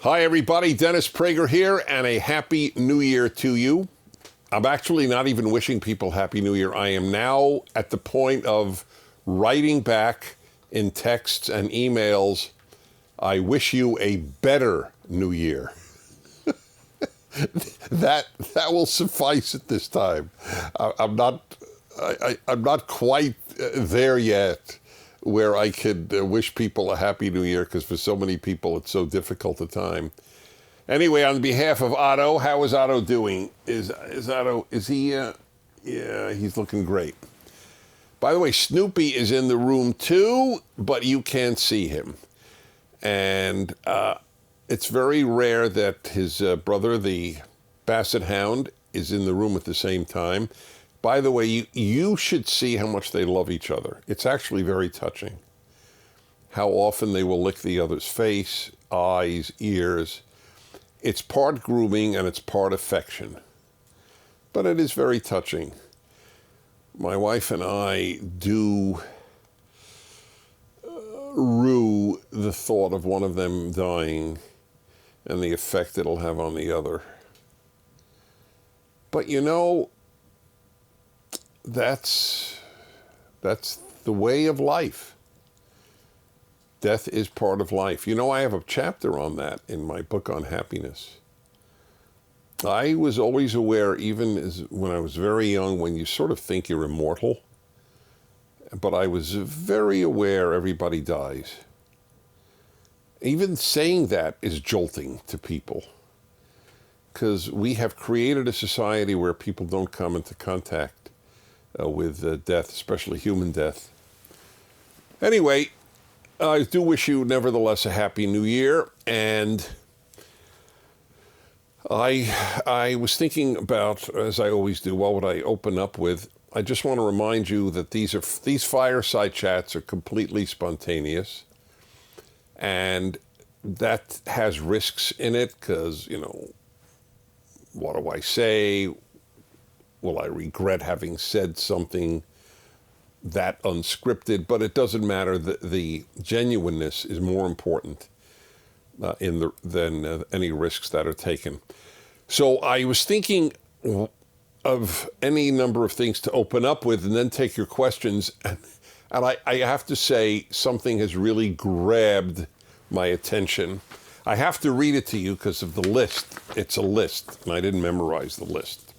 Hi, everybody. Dennis Prager here, and a Happy New Year to you. I'm actually not even wishing people Happy New Year. I am now at the point of writing back in texts and emails, I wish you a better New Year. That will suffice at this time. I'm not quite there yet where I could wish people a Happy New Year, because for so many people it's so difficult a time. Anyway, on behalf of Otto, how is Otto doing? Is he, yeah, he's looking great. By the way, Snoopy is in the room too, but you can't see him. And it's very rare that his brother, the Basset Hound, is in the room at the same time. By the way, you should see how much they love each other. It's actually very touching. How often they will lick the other's face, eyes, ears. It's part grooming and it's part affection. But it is very touching. My wife and I do rue the thought of one of them dying and the effect it'll have on the other. But you know, that's the way of life. Death is part of life. You know, I have a chapter on that in my book on happiness. I was always aware, even when I was very young, when you sort of think you're immortal, but I was very aware everybody dies. Even saying that is jolting to people, because we have created a society where people don't come into contact with death, especially human death. Anyway, I do wish you, nevertheless, a Happy New Year. And I was thinking about, as I always do, what would I open up with? I just want to remind you that these fireside chats are completely spontaneous. And that has risks in it because, you know, what do I say? Will I regret having said something that unscripted? But it doesn't matter. The genuineness is more important than any risks that are taken. So I was thinking of any number of things to open up with and then take your questions. And I have to say, something has really grabbed my attention. I have to read it to you because of the list. It's a list, and I didn't memorize the list.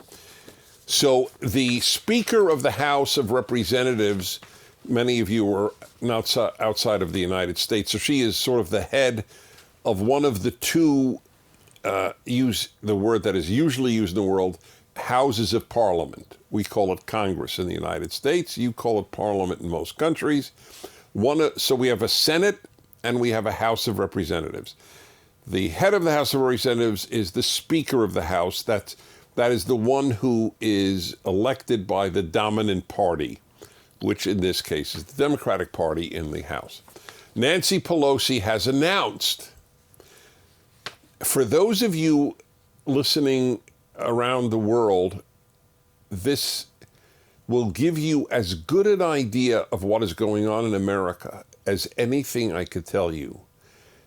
So the Speaker of the House of Representatives, many of you are outside of the United States, so she is sort of the head of one of the two, use the word that is usually used in the world, houses of parliament. We call it Congress in the United States. You call it parliament in most countries. So we have a Senate and we have a House of Representatives. The head of the House of Representatives is the Speaker of the House. That is the one who is elected by the dominant party, which in this case is the Democratic Party in the House. Nancy Pelosi has announced, for those of you listening around the world, this will give you as good an idea of what is going on in America as anything I could tell you,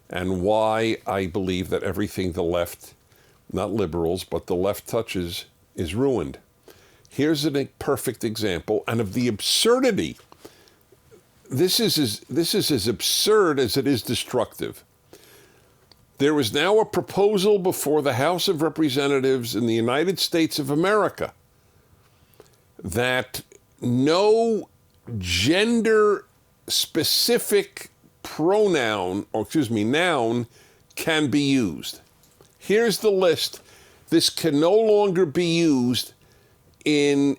and why I believe that everything the left, not liberals, but the left touches, is ruined. Here's a perfect example, and of the absurdity. This is as absurd as it is destructive. There is now a proposal before the House of Representatives in the United States of America that no gender-specific noun can be used. Here's the list. This can no longer be used in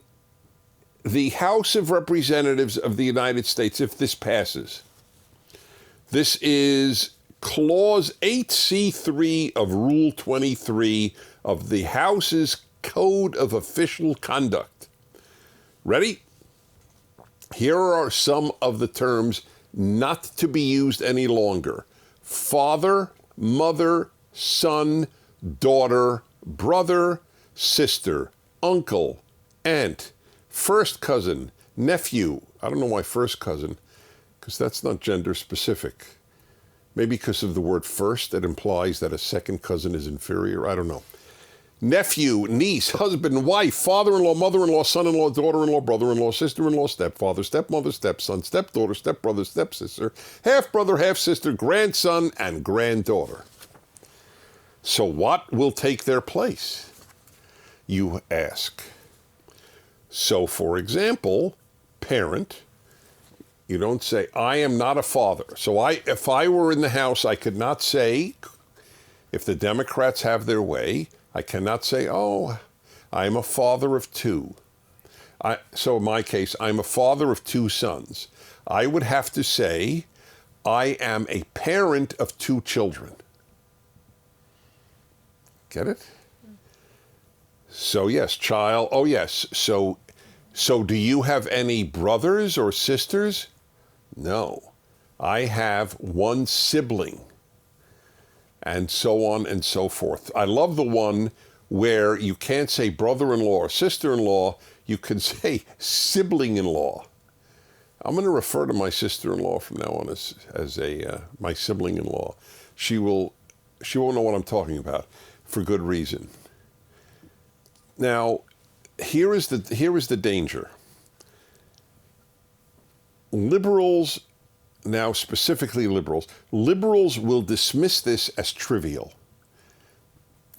the House of Representatives of the United States if this passes. This is Clause 8C3 of Rule 23 of the House's Code of Official Conduct. Ready? Here are some of the terms not to be used any longer. Father, mother, son, daughter, brother, sister, uncle, aunt, first cousin, nephew. I don't know why first cousin, because that's not gender specific. Maybe because of the word first, that implies that a second cousin is inferior. I don't know. Nephew, niece, husband, wife, father-in-law, mother-in-law, son-in-law, daughter-in-law, brother-in-law, sister-in-law, stepfather, stepmother, stepson, stepdaughter, stepbrother, stepsister, half-brother, half-sister, grandson, and granddaughter. So what will take their place, you ask? So, for example, parent, you don't say, I am not a father. So if I were in the House, I could not say, if the Democrats have their way, I cannot say, oh, I'm a father of two. So in my case, I'm a father of two sons. I would have to say, I am a parent of two children. Get it? So yes, child. Oh yes. So do you have any brothers or sisters? No. I have one sibling. And so on and so forth. I love the one where you can't say brother-in-law or sister-in-law, you can say sibling-in-law. I'm going to refer to my sister-in-law from now on as my sibling-in-law. She won't know what I'm talking about for good reason. Now, here is the danger. Liberals, now specifically liberals will dismiss this as trivial.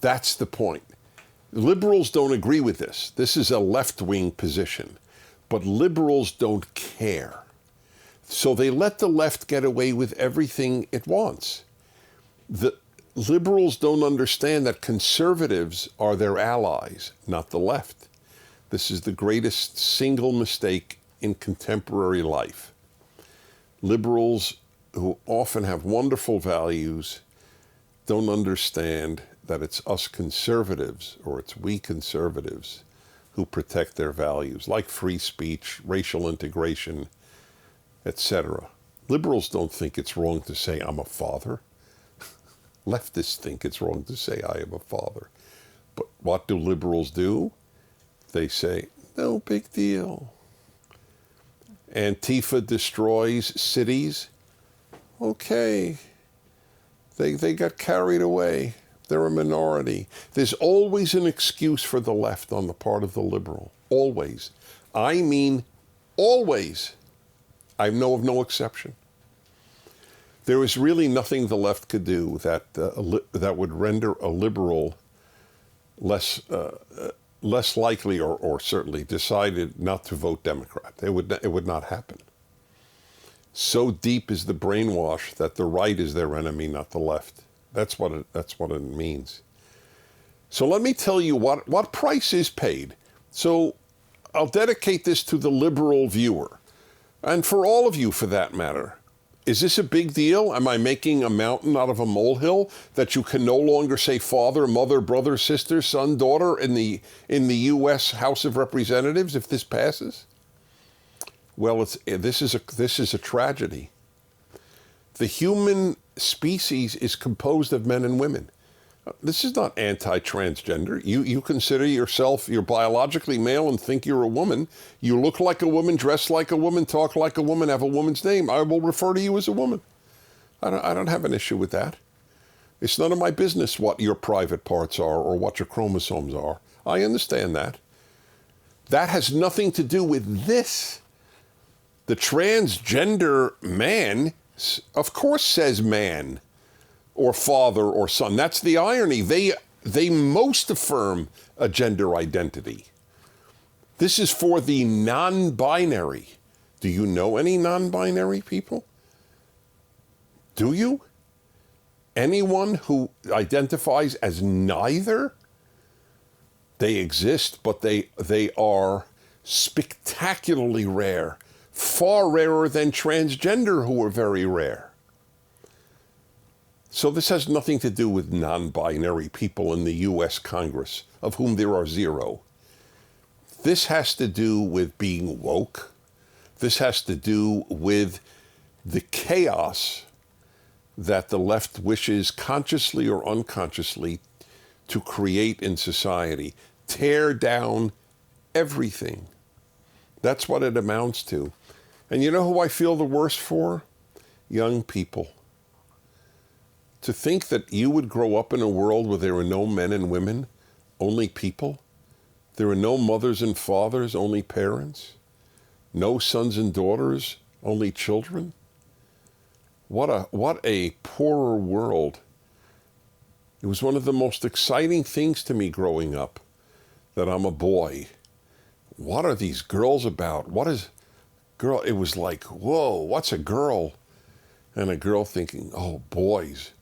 That's the point. Liberals don't agree with this. This is a left-wing position. But liberals don't care. So they let the left get away with everything it wants. The liberals don't understand that conservatives are their allies, not the left. This is the greatest single mistake in contemporary life. Liberals, who often have wonderful values, don't understand that it's us conservatives, or it's we conservatives, who protect their values, like free speech, racial integration, etc. Liberals don't think it's wrong to say, I'm a father. Leftists think it's wrong to say, I am a father. But what do liberals do? They say, no big deal. Antifa destroys cities. Okay. They got carried away. They're a minority. There's always an excuse for the left on the part of the liberal. Always. I mean, always. I know of no exception. There is really nothing the left could do that would render a liberal less likely or certainly decided not to vote Democrat. It would not happen. So deep is the brainwash that the right is their enemy, not the left. That's what it means. So let me tell you what price is paid. So I'll dedicate this to the liberal viewer, and for all of you for that matter. Is this a big deal? Am I making a mountain out of a molehill that you can no longer say father, mother, brother, sister, son, daughter in the U.S. House of Representatives if this passes? Well, this is a tragedy. The human species is composed of men and women. This is not anti-transgender. You consider yourself, you're biologically male and think you're a woman. You look like a woman, dress like a woman, talk like a woman, have a woman's name. I will refer to you as a woman. I don't have an issue with that. It's none of my business what your private parts are or what your chromosomes are. I understand that. That has nothing to do with this. The transgender man, of course, says man, or father or son. That's the irony. They most affirm a gender identity. This is for the non-binary. Do you know any non-binary people? Do you? Anyone who identifies as neither? They exist, but they are spectacularly rare. Far rarer than transgender, who are very rare. So this has nothing to do with non-binary people in the U.S. Congress, of whom there are zero. This has to do with being woke. This has to do with the chaos that the left wishes, consciously or unconsciously, to create in society. Tear down everything. That's what it amounts to. And you know who I feel the worst for? Young people. To think that you would grow up in a world where there were no men and women, only people. There were no mothers and fathers, only parents. No sons and daughters, only children. What a poorer world. It was one of the most exciting things to me growing up, that I'm a boy. What are these girls about? What is girl? It was like, whoa, what's a girl? And a girl thinking, oh, boys.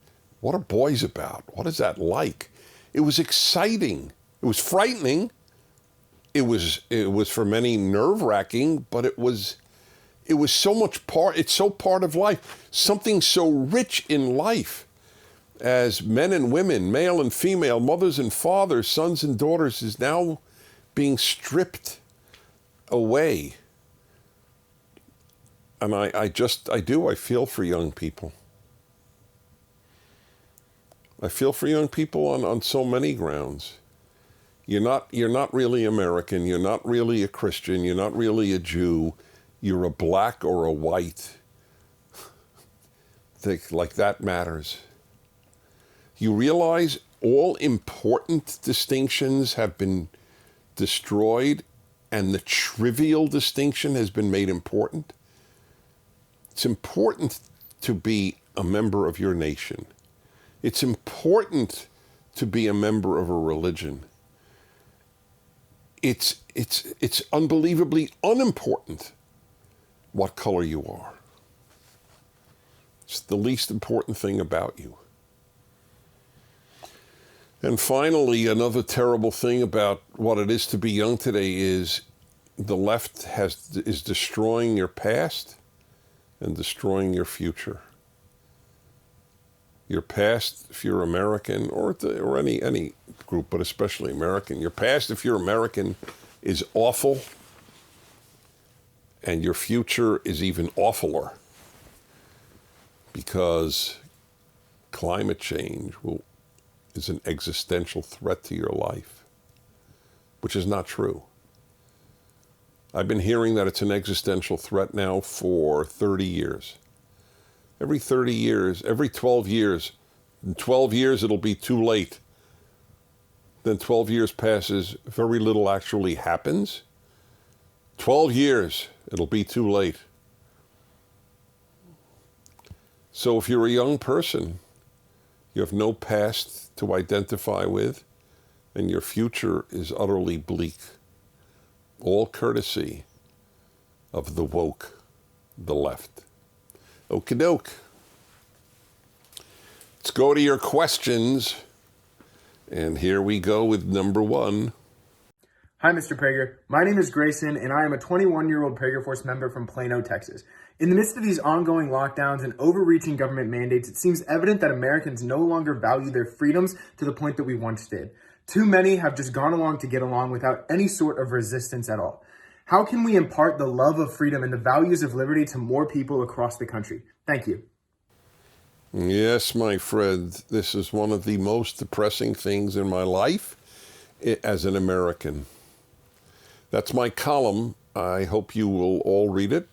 What are boys about? What is that like? It was exciting. It was frightening. It was for many nerve-wracking, but it was so much it's so part of life. Something so rich in life as men and women, male and female, mothers and fathers, sons and daughters is now being stripped away. And I feel for young people. I feel for young people on so many grounds. You're not really American. You're not really a Christian. You're not really a Jew. You're a black or a white. Like that matters. You realize all important distinctions have been destroyed and the trivial distinction has been made important? It's important to be a member of your nation. It's important to be a member of a religion. It's unbelievably unimportant what color you are. It's the least important thing about you. And finally, another terrible thing about what it is to be young today is the left is destroying your past and destroying your future. Your past, if you're American, or any group, but especially American, your past, if you're American, is awful, and your future is even awfuler, because climate change is an existential threat to your life, which is not true. I've been hearing that it's an existential threat now for 30 years. Every 30 years, every 12 years, in 12 years it'll be too late. Then 12 years passes, very little actually happens. 12 years, it'll be too late. So if you're a young person, you have no past to identify with, and your future is utterly bleak. All courtesy of the woke, the left. Okie doke. Let's go to your questions. And here we go with number one. Hi, Mr. Prager. My name is Grayson, and I am a 21-year-old Prager Force member from Plano, Texas. In the midst of these ongoing lockdowns and overreaching government mandates, it seems evident that Americans no longer value their freedoms to the point that we once did. Too many have just gone along to get along without any sort of resistance at all. How can we impart the love of freedom and the values of liberty to more people across the country? Thank you. Yes, my friend, this is one of the most depressing things in my life as an American. That's my column. I hope you will all read it.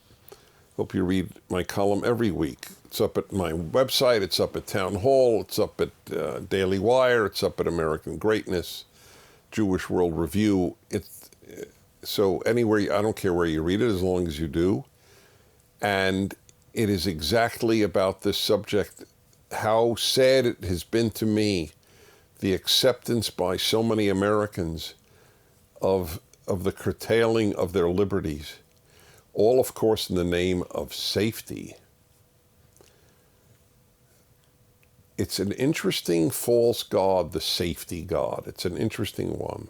Hope you read my column every week. It's up at my website. It's up at Town Hall. It's up at Daily Wire. It's up at American Greatness, Jewish World Review. So anywhere, I don't care where you read it, as long as you do. And it is exactly about this subject, how sad it has been to me, the acceptance by so many Americans of the curtailing of their liberties, all, of course, in the name of safety. It's an interesting false god, the safety god. It's an interesting one.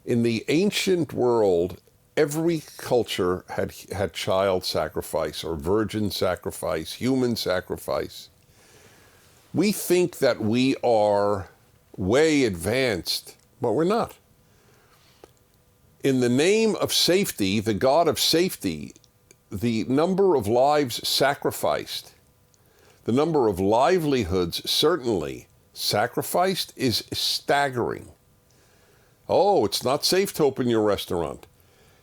In the ancient world, every culture had child sacrifice or virgin sacrifice, human sacrifice. We think that we are way advanced, but we're not. In the name of safety, the God of safety, the number of lives sacrificed, the number of livelihoods certainly sacrificed is staggering. Oh, it's not safe to open your restaurant.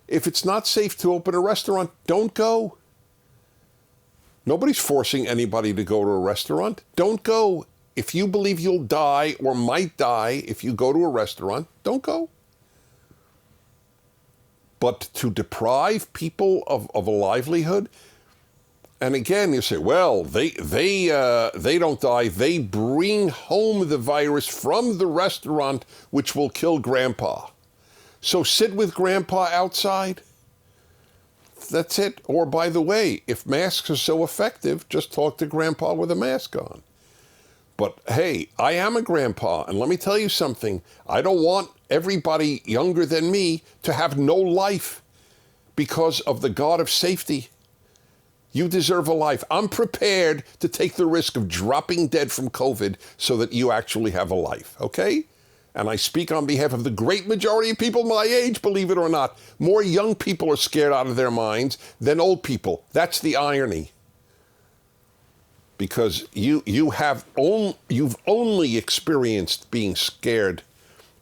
If it's not safe to open a restaurant, don't go. Nobody's forcing anybody to go to a restaurant. Don't go. If you believe you'll die or might die if you go to a restaurant, don't go. But to deprive people of a livelihood, and again, you say, well, they don't die. They bring home the virus from the restaurant, which will kill Grandpa. So sit with Grandpa outside. That's it. Or, by the way, if masks are so effective, just talk to Grandpa with a mask on. But, hey, I am a grandpa, and let me tell you something. I don't want everybody younger than me to have no life because of the God of safety. You deserve a life. I'm prepared to take the risk of dropping dead from COVID so that you actually have a life, okay? And I speak on behalf of the great majority of people my age, believe it or not. More young people are scared out of their minds than old people. That's the irony. Because you've only experienced being scared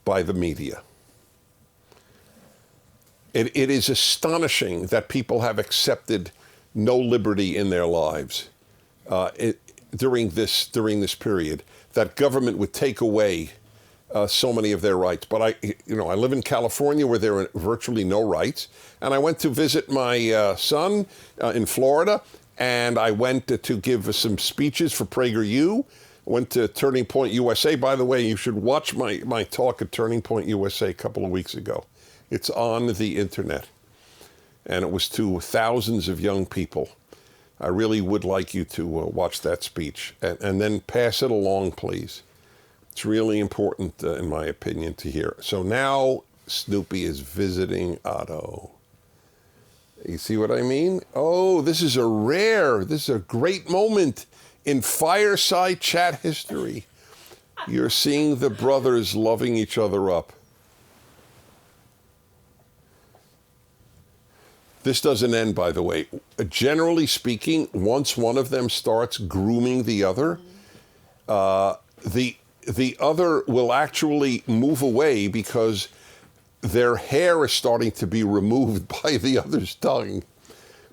by the media. It is astonishing that people have accepted no liberty in their lives during this period. That government would take away so many of their rights. But I live in California where there are virtually no rights, and I went to visit my son in Florida. And I went to give some speeches for PragerU. Went to Turning Point USA. By the way, you should watch my talk at Turning Point USA a couple of weeks ago. It's on the internet. And it was to thousands of young people. I really would like you to watch that speech. And then pass it along, please. It's really important, in my opinion, to hear. So now Snoopy is visiting Otto. You see what I mean? Oh, this is a great moment in Fireside chat history. You're seeing the brothers loving each other up. This doesn't end, by the way. Generally speaking, once one of them starts grooming the other, the other will actually move away because their hair is starting to be removed by the other's tongue.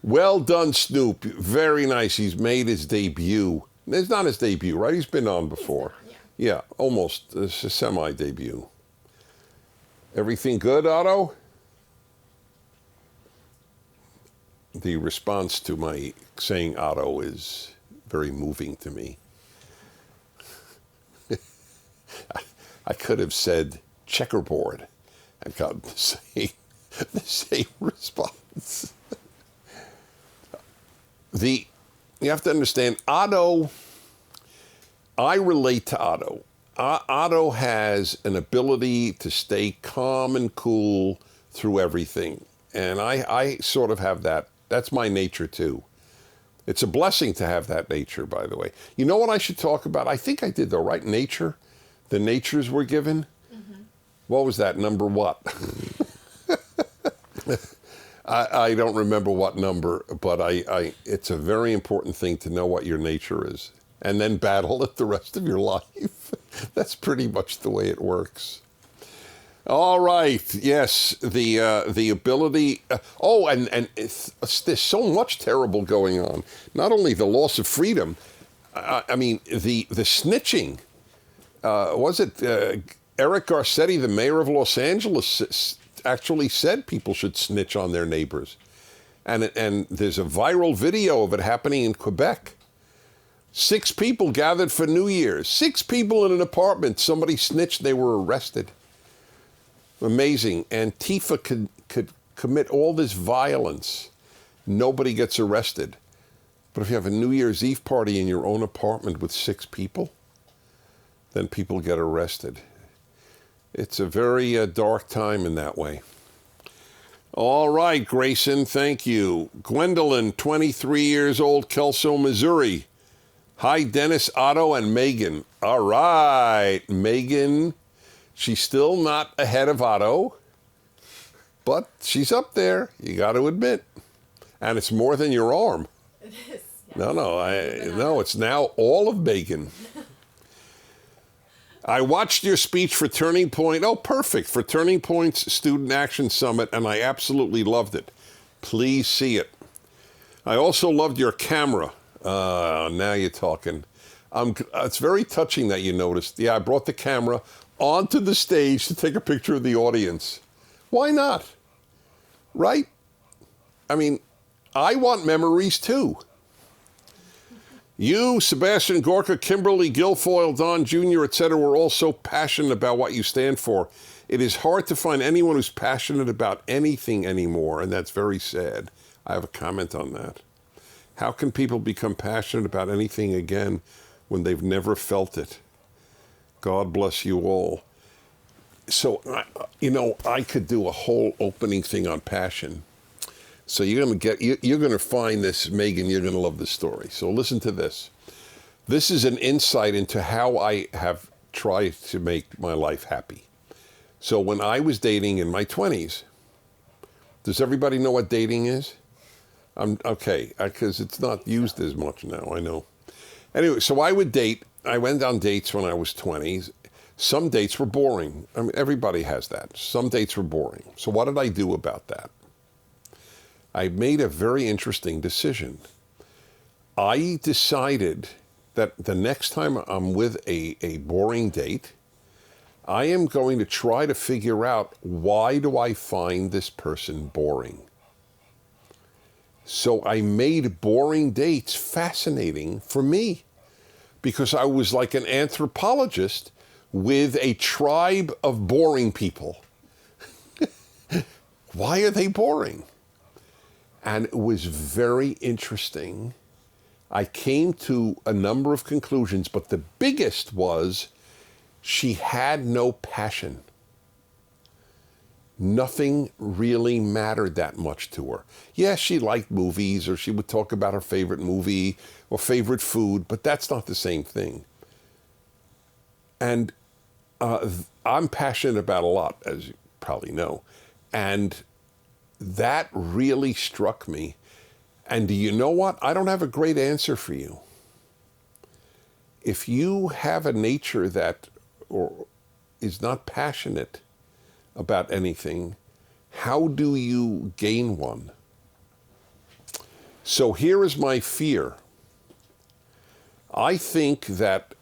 Well done, Snoop. Very nice. He's made his debut. It's not his debut, right? He's been on before. Yeah, almost. It's a semi-debut. Everything good, Otto? The response to my saying Otto is very moving to me. I could have said checkerboard. I got the same response. You have to understand, Otto, I relate to Otto. Otto has an ability to stay calm and cool through everything. And I sort of have that. That's my nature, too. It's a blessing to have that nature, by the way. You know what I should talk about? I think I did, though, right? Nature. The natures we're given. What was that, number what? I don't remember what number, but it's a very important thing to know what your nature is and then battle it the rest of your life. That's pretty much the way it works. All right, yes, the ability, and there's so much terrible going on. Not only the loss of freedom, I mean, the snitching. Was it Eric Garcetti, the mayor of Los Angeles, actually said people should snitch on their neighbors. And there's a viral video of it happening in Quebec. 6 people gathered for New Year's. 6 people in an apartment. Somebody snitched. They were arrested. Amazing. Antifa could commit all this violence. Nobody gets arrested. But if you have a New Year's Eve party in your own apartment with 6 people, then people get arrested. It's a very dark time in that way. All right, Grayson, thank you. Gwendolyn, 23 years old, Kelso, Missouri. Hi, Dennis, Otto, and Megan. All right, Megan. She's still not ahead of Otto, but she's up there, you got to admit. And it's more than your arm. It is. Yes. No, it's now all of Megan. I watched your speech for Turning Point. Oh, perfect. For Turning Point's Student Action Summit, and I absolutely loved it. Please see it. I also loved your camera. Now you're talking. It's very touching that you noticed. Yeah, I brought the camera onto the stage to take a picture of the audience. Why not? Right? I mean, I want memories too. You, Sebastian Gorka, Kimberly Guilfoyle, Don Jr., etc., were all so passionate about what you stand for. It is hard to find anyone who's passionate about anything anymore, and that's very sad. I have a comment on that. How can people become passionate about anything again when they've never felt it? God bless you all. So, I could do a whole opening thing on passion. So you're going to find this, Megan, you're going to love this story. So listen to this. This is an insight into how I have tried to make my life happy. So when I was dating in my 20s, does everybody know what dating is? Okay, because it's not used as much now, I know. Anyway, so I would date. I went on dates when I was 20. Some dates were boring. I mean, everybody has that. Some dates were boring. So what did I do about that? I made a very interesting decision. I decided that the next time I'm with a boring date, I am going to try to figure out, why do I find this person boring? So I made boring dates fascinating for me, because I was like an anthropologist with a tribe of boring people. Why are they boring? And it was very interesting. I came to a number of conclusions, but the biggest was she had no passion. Nothing really mattered that much to her. Yes, she liked movies, or she would talk about her favorite movie or favorite food, but that's not the same thing. And I'm passionate about a lot, as you probably know. And that really struck me. And do you know what? I don't have a great answer for you. If you have a nature that is not passionate about anything, how do you gain one? So here is my fear. I think that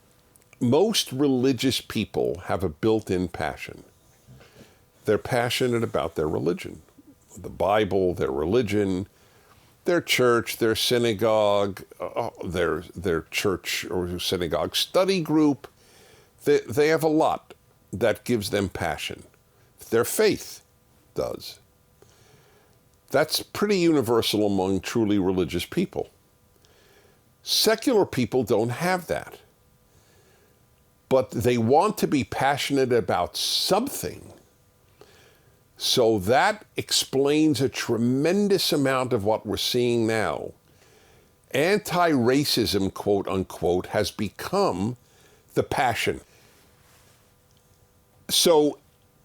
most religious people have a built-in passion. They're passionate about their religion. The Bible, their religion, their church, their synagogue, their church or synagogue study group. They have a lot that gives them passion. Their faith does. That's pretty universal among truly religious people. Secular people don't have that. But they want to be passionate about something. So that explains a tremendous amount of what we're seeing now. Anti-racism, quote unquote, has become the passion. So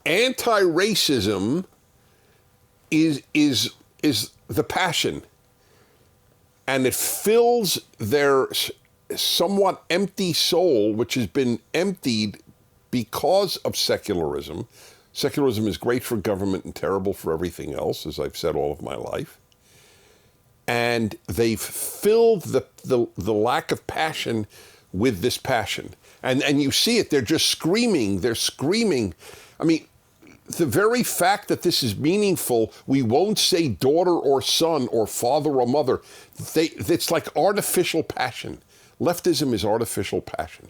anti-racism is the passion. And it fills their somewhat empty soul, which has been emptied because of secularism. Secularism is great for government and terrible for everything else, as I've said all of my life. And they've filled the lack of passion with this passion. And you see it, they're just screaming, they're screaming. I mean, the very fact that this is meaningful, we won't say daughter or son or father or mother. It's like artificial passion. Leftism is artificial passion.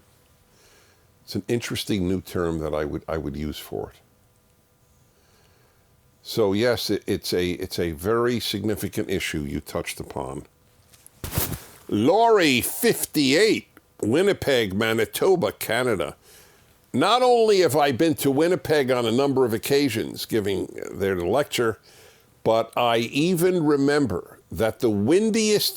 It's an interesting new term that I would use for it. So yes, it's a very significant issue you touched upon. Laurie, 58, Winnipeg, Manitoba, Canada. Not only have I been to Winnipeg on a number of occasions giving their lecture, but I even remember that the windiest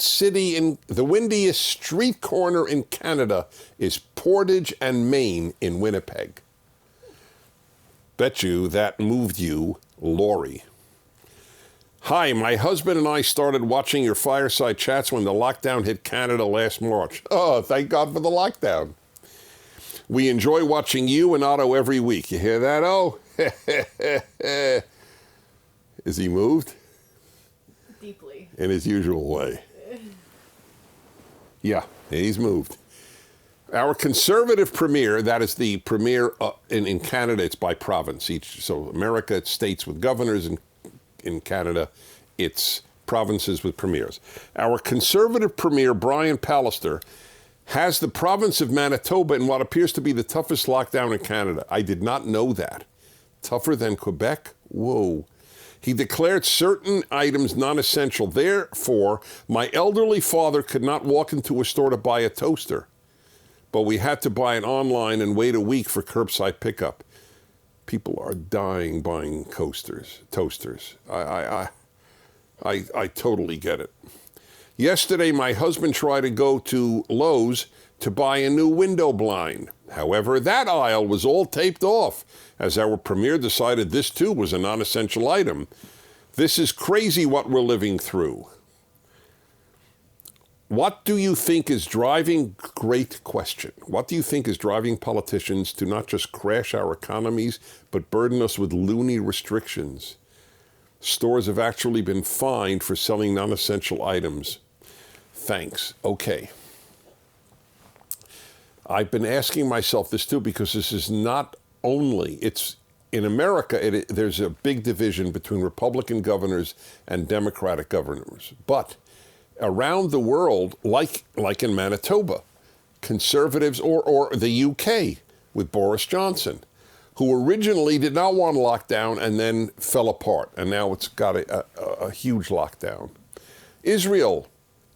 street corner in Canada is Portage and Main in Winnipeg. Bet you that moved you, Laurie. Hi, my husband and I started watching your Fireside chats when the lockdown hit Canada last March. Oh, thank God for the lockdown. We enjoy watching you and Otto every week. You hear that, Oh? Is he moved? Deeply. In his usual way. Yeah, he's moved. Our conservative premier, that is the premier in Canada, it's by province. So America, it's states with governors, and in Canada, it's provinces with premiers. Our conservative premier, Brian Pallister, has the province of Manitoba in what appears to be the toughest lockdown in Canada. I did not know that. Tougher than Quebec? Whoa. He declared certain items non-essential. Therefore, my elderly father could not walk into a store to buy a toaster, but we had to buy it online and wait a week for curbside pickup. People are dying buying toasters. I totally get it. Yesterday, my husband tried to go to Lowe's to buy a new window blind. However, that aisle was all taped off, as our premier decided this too was a non-essential item. This is crazy what we're living through. What do you think is driving, great question, what do you think is driving politicians to not just crash our economies, but burden us with loony restrictions? Stores have actually been fined for selling non-essential items. Thanks. Okay. I've been asking myself this too, because this is not only, it's in America, there's a big division between Republican governors and Democratic governors. But around the world, like in Manitoba, conservatives, or the UK with Boris Johnson, who originally did not want lockdown and then fell apart, and now it's got a huge lockdown. Israel,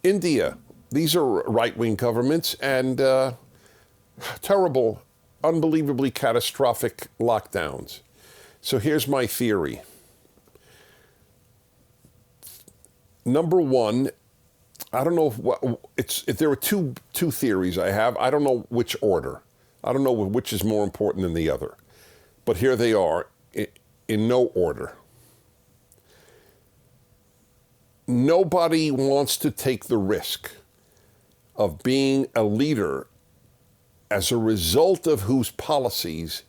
India, these are right-wing governments, and terrible, unbelievably catastrophic lockdowns. So here's my theory. Number one, I don't know there are two theories I have. I don't know which order. I don't know which is more important than the other. But here they are in no order. Nobody wants to take the risk of being a leader as a result of whose policies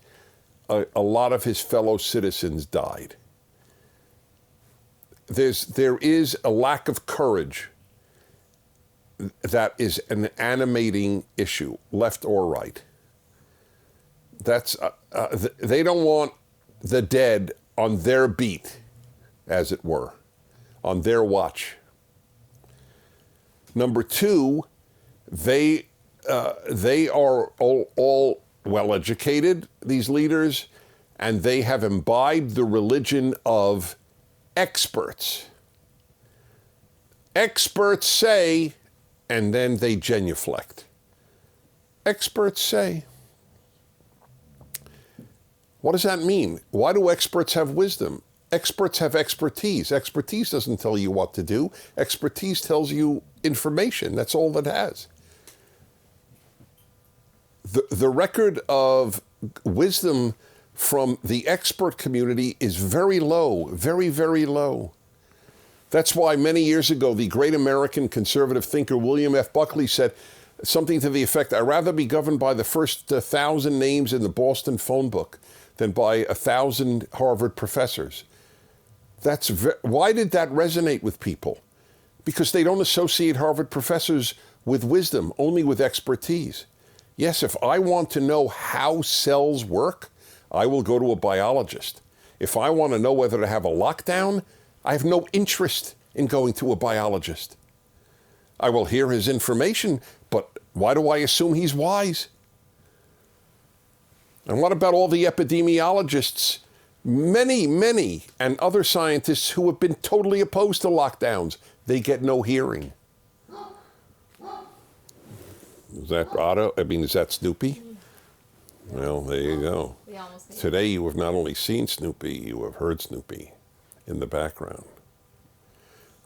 a lot of his fellow citizens died. There is a lack of courage that is an animating issue, left or right. They don't want the dead on their beat, as it were, on their watch. Number two, they are all well-educated, these leaders, and they have imbibed the religion of experts. Experts say, and then they genuflect. Experts say. What does that mean? Why do experts have wisdom? Experts have expertise. Expertise doesn't tell you what to do. Expertise tells you information. That's all it has. The record of wisdom from the expert community is very low, very, very low. That's why many years ago, the great American conservative thinker William F. Buckley said something to the effect, I'd rather be governed by the first 1,000 names in the Boston phone book than by 1,000 Harvard professors. Why did that resonate with people? Because they don't associate Harvard professors with wisdom, only with expertise. Yes, if I want to know how cells work, I will go to a biologist. If I want to know whether to have a lockdown, I have no interest in going to a biologist. I will hear his information, but why do I assume he's wise? And what about all the epidemiologists, many, and other scientists who have been totally opposed to lockdowns? They get no hearing. Is that Otto? Is that Snoopy? Well, there you go. Today you have not only seen Snoopy, you have heard Snoopy in the background.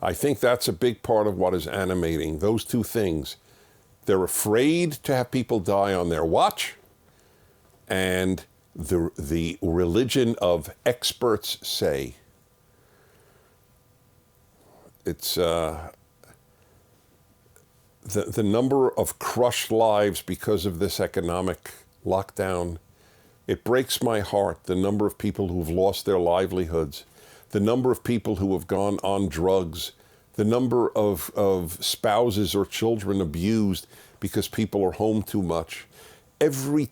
I think that's a big part of what is animating those two things. They're afraid to have people die on their watch, and the religion of experts say. It's the number of crushed lives because of this economic lockdown. It breaks my heart, the number of people who've lost their livelihoods, the number of people who have gone on drugs the number of spouses or children abused because people are home too much. Every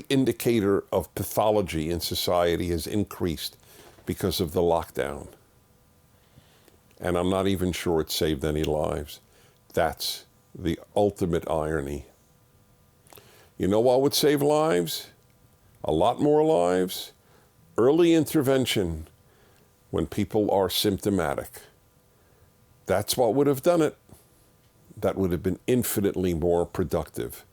indicator of pathology in society has increased because of the lockdown. And I'm not even sure it saved any lives. That's the ultimate irony. You know what would save lives? A lot more lives? Early intervention when people are symptomatic. That's what would have done it. That would have been infinitely more productive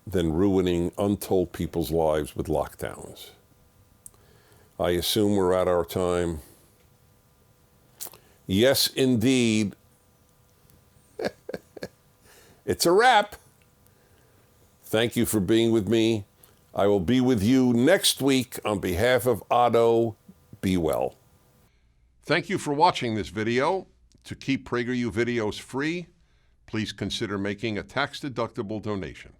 than ruining untold people's lives with lockdowns. I assume we're at our time. Yes, indeed. It's a wrap. Thank you for being with me. I will be with you next week. On behalf of Otto, be well. Thank you for watching this video. To keep PragerU videos free, please consider making a tax-deductible donation.